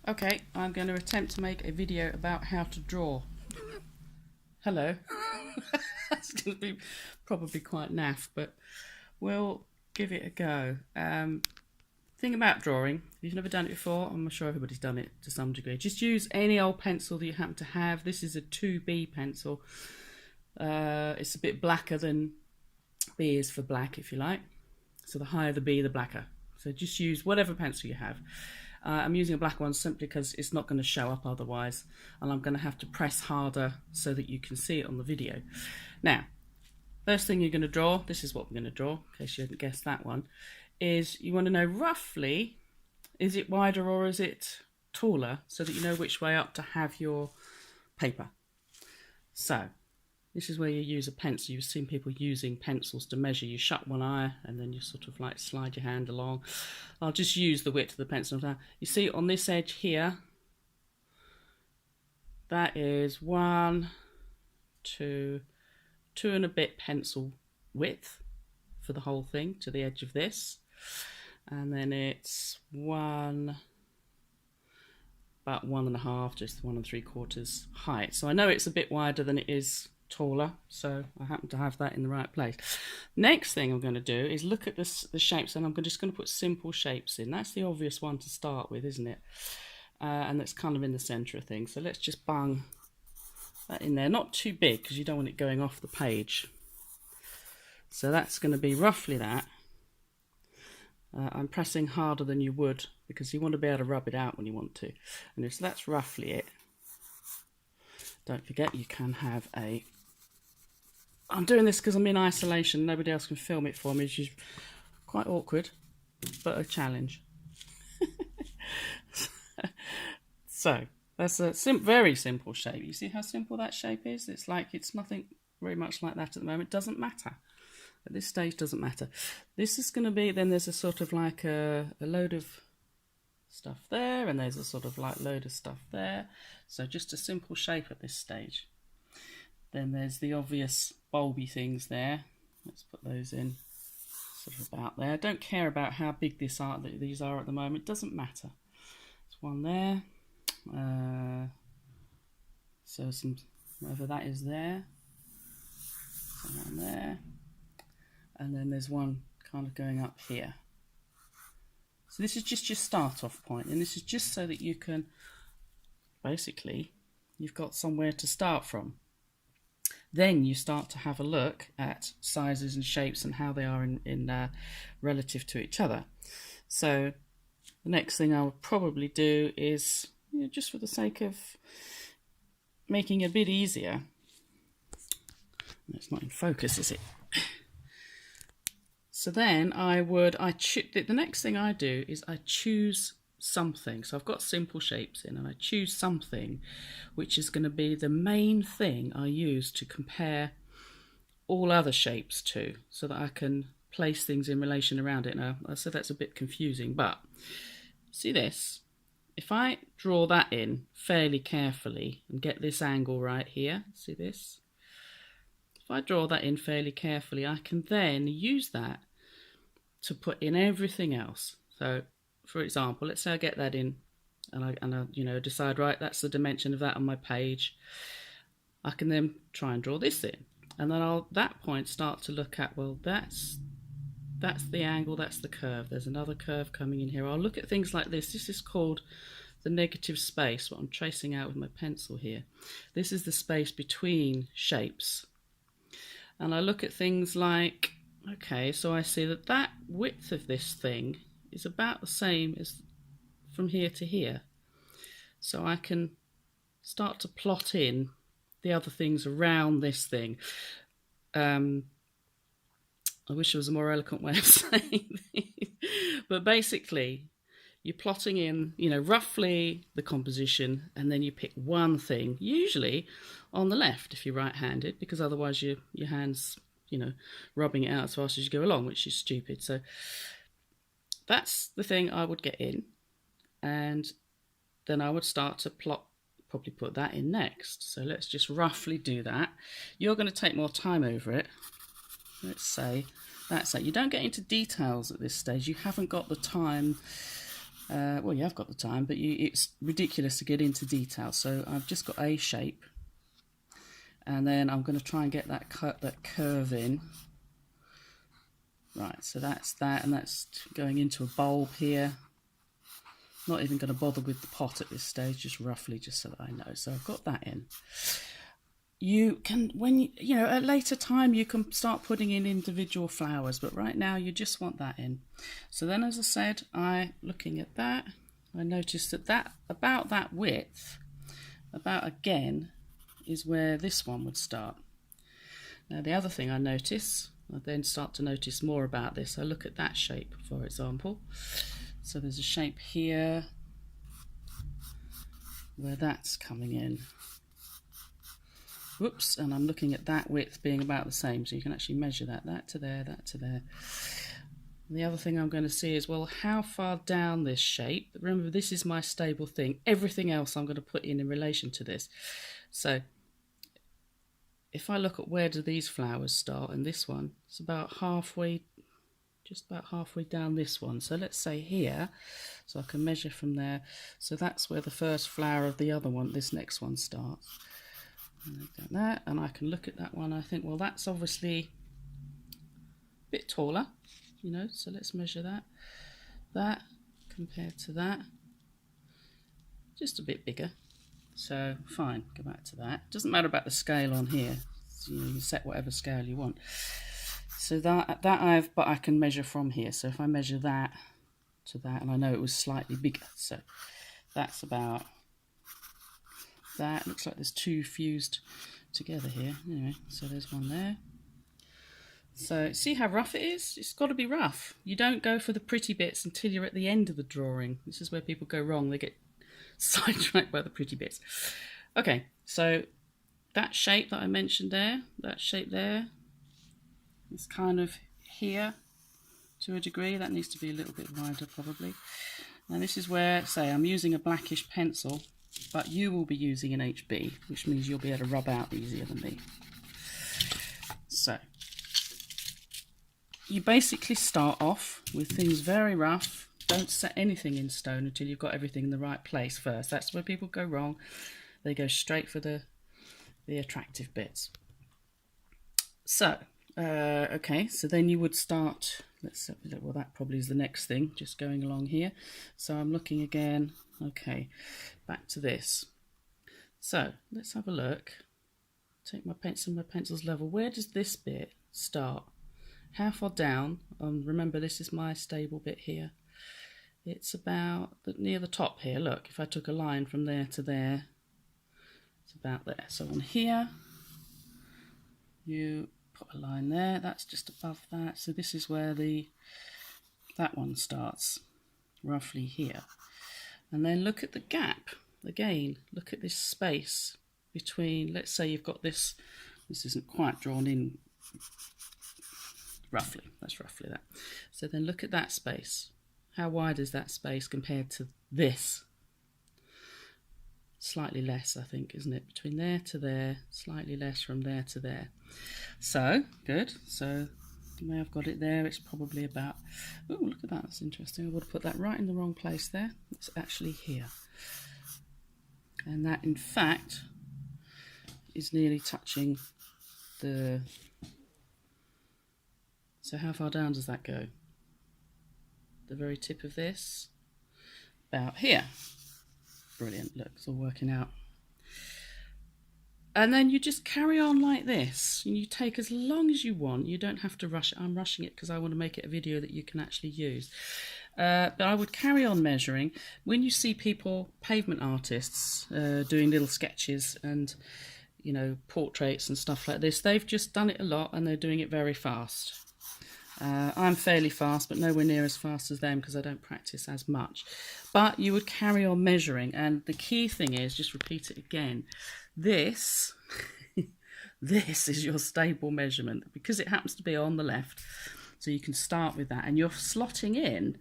Okay, I'm going to attempt to make a video about how to draw. Hello. That's going to be probably quite naff, but we'll give it a go. Thing about drawing, if you've never done it before, I'm sure everybody's done it to some degree. Just use any old pencil that you happen to have. This is a 2B pencil. It's a bit blacker than B is for black, if you like. So the higher the B, the blacker. So just use whatever pencil you have. I'm using a black one simply because it's not going to show up otherwise, and I'm going to have to press harder so that you can see it on the video. Now, first thing you're going to draw, this is what we're going to draw, in case you hadn't guessed that one, is you want to know roughly, is it wider or is it taller, so that you know which way up to have your paper. So, this is where you use a pencil. You've seen people using pencils to measure. You shut one eye and then you sort of like slide your hand along. I'll just use the width of the pencil now. You see on this edge here, that is 1, 2 and a bit pencil width for the whole thing to the edge of this. And then it's about 1.5, just 1 3/4 height. So I know it's a bit wider than it is taller, so I happen to have that in the right place. Next thing I'm going to do is look at the shapes, and I'm just going to put simple shapes in. That's the obvious one to start with, isn't it? And that's kind of in the centre of things. So let's just bung that in there. Not too big because you don't want it going off the page. So that's going to be roughly that. I'm pressing harder than you would because you want to be able to rub it out when you want to. And so that's roughly it. Don't forget you can have a... I'm doing this because I'm in isolation. Nobody else can film it for me, which is quite awkward, but a challenge. So, that's a very simple shape. You see how simple that shape is? It's like it's nothing very much like that at the moment. It doesn't matter. At this stage, doesn't matter. This is going to be, then there's a sort of like a load of stuff there, and there's a sort of like load of stuff there. So just a simple shape at this stage. Then there's the obvious bulby things there. Let's put those in sort of about there. Don't care about how big these are at the moment. It doesn't matter. There's one there. So some, whatever that is there. One there. And then there's one kind of going up here. So this is just your start off point, and this is just so that you can, basically, you've got somewhere to start from. Then you start to have a look at sizes and shapes and how they are in relative to each other. So the next thing I would probably do is, just for the sake of making it a bit easier, it's not in focus, is it? So then the next thing I do is I choose something. So I've got simple shapes in, and I choose something which is going to be the main thing I use to compare all other shapes to, so that I can place things in relation around it. Now, I said that's a bit confusing, but see this? If I draw that in fairly carefully and get this angle right here, see this? If I draw that in fairly carefully, I can then use that to put in everything else. So, for example, let's say I get that in, and I decide, right, that's the dimension of that on my page. I can then try and draw this in, and then I'll at that point start to look at, well, that's the angle, that's the curve. There's another curve coming in here. I'll look at things like this. This is called the negative space, what I'm tracing out with my pencil here. This is the space between shapes. And I look at things like, okay, so I see that width of this thing is about the same as from here to here. So I can start to plot in the other things around this thing. I wish there was a more eloquent way of saying this. But basically, you're plotting in, roughly the composition, and then you pick one thing, usually on the left if you're right-handed, because otherwise your hand's, rubbing it out as fast as you go along, which is stupid. So that's the thing I would get in, and then I would start to plot, probably put that in next. So let's just roughly do that. You're going to take more time over it. Let's say that's it. You don't get into details at this stage. You haven't got the time Well, you have got the time, but it's ridiculous to get into detail. So I've just got a shape, and then I'm going to try and get that curve in. Right, so that's that, and that's going into a bulb here. Not even going to bother with the pot at this stage, just roughly, just so that I know. So I've got that in. You can, when you know, at later time, you can start putting in individual flowers, but right now you just want that in. So then, as I said, looking at that, I noticed that about that width, about again, is where this one would start. Now the other thing I notice, I then start to notice more about this. I look at that shape, for example. So there's a shape here where that's coming in. Whoops, and I'm looking at that width being about the same, so you can actually measure that to there, that to there. And the other thing I'm going to see is, well, how far down this shape. Remember, this is my stable thing. Everything else I'm going to put in relation to this. So if I look at where do these flowers start, and this one, it's about halfway, just about halfway down this one. So let's say here, so I can measure from there. So that's where the first flower of the other one, this next one, starts. And I've done that, and I can look at that one. I think, well, that's obviously a bit taller, you know, so let's measure that. That compared to that, just a bit bigger. So fine, go back to that. Doesn't matter about the scale on here. So, you know, you can set whatever scale you want. So but I can measure from here. So if I measure that to that, and I know it was slightly bigger, so that's about that. Looks like there's two fused together here. Anyway, so there's one there. So see how rough it is? It's got to be rough. You don't go for the pretty bits until you're at the end of the drawing. This is where people go wrong. They get sidetracked by the pretty bits. Okay, so that shape that I mentioned there, that shape there, is kind of here to a degree. That needs to be a little bit wider probably. Now this is where, say, I'm using a blackish pencil, but you will be using an HB, which means you'll be able to rub out easier than me. So you basically start off with things very rough. Don't set anything in stone until you've got everything in the right place first. That's where people go wrong. They go straight for the attractive bits. So, okay, so then you would start, let's have a look, well that probably is the next thing, just going along here. So I'm looking again, okay, back to this. So let's have a look. Take my pencil, my pencil's level. Where does this bit start? How far down? Remember, this is my stable bit here. It's about near the top here. Look, if I took a line from there to there, it's about there. So on here, you put a line there. That's just above that. So this is where that one starts, roughly here. And then look at the gap. Again, look at this space between, let's say you've got this isn't quite drawn in roughly, that's roughly that. So then look at that space. How wide is that space compared to this? Slightly less, I think, isn't it? Between there to there, slightly less from there to there. So, good. So, the way I've got it there, it's probably about, oh, look at that, that's interesting. I would have put that right in the wrong place there. It's actually here. And that, in fact, is nearly touching the... So how far down does that go? The very tip of this, about here. Brilliant, look, it's all working out. And then you just carry on like this. And you take as long as you want. You don't have to rush it. I'm rushing it because I want to make it a video that you can actually use. But I would carry on measuring. When you see people, pavement artists, doing little sketches and, you know, portraits and stuff like this, they've just done it a lot and they're doing it very fast. I'm fairly fast, but nowhere near as fast as them because I don't practice as much. But you would carry on measuring, and the key thing is, just repeat it again, this, this is your stable measurement because it happens to be on the left. So you can start with that, and you're slotting in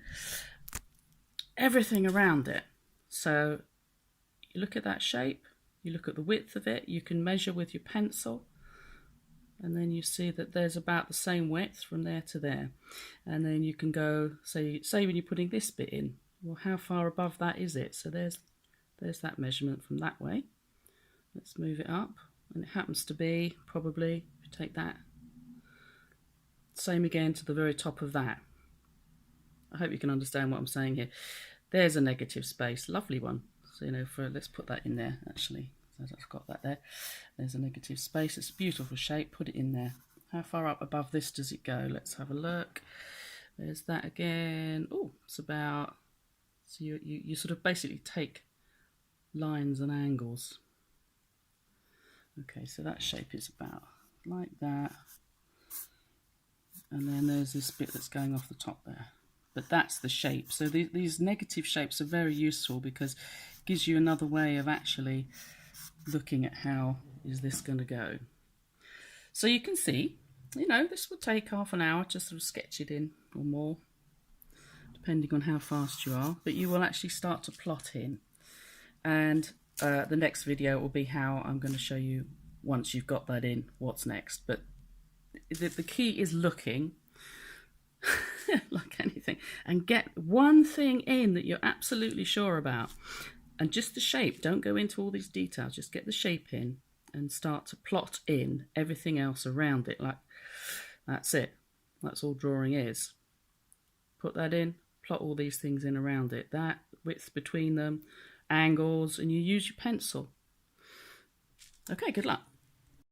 everything around it. So you look at that shape, you look at the width of it, you can measure with your pencil. And then you see that there's about the same width from there to there. And then you can go, say when you're putting this bit in, well, how far above that is it? So there's that measurement from that way. Let's move it up, and it happens to be probably, if you take that, same again to the very top of that. I hope you can understand what I'm saying here. There's a negative space, lovely one. So, you know, let's put that in there actually. So I've got that there. There's a negative space. It's a beautiful shape. Put it in there. How far up above this does it go? Let's have a look. There's that again. Oh, it's about. So you sort of basically take lines and angles. Okay, so that shape is about like that. And then there's this bit that's going off the top there. But that's the shape. So these negative shapes are very useful because it gives you another way of actually looking at how is this going to go. So you can see, you know, this will take half an hour to sort of sketch it in or more, depending on how fast you are. But you will actually start to plot in. And the next video will be how I'm going to show you, once you've got that in, what's next. But the key is looking, like anything, and get one thing in that you're absolutely sure about. And just the shape, don't go into all these details, just get the shape in and start to plot in everything else around it. Like, that's it. That's all drawing is. Put that in, plot all these things in around it. That width between them, angles, and you use your pencil. Okay, good luck.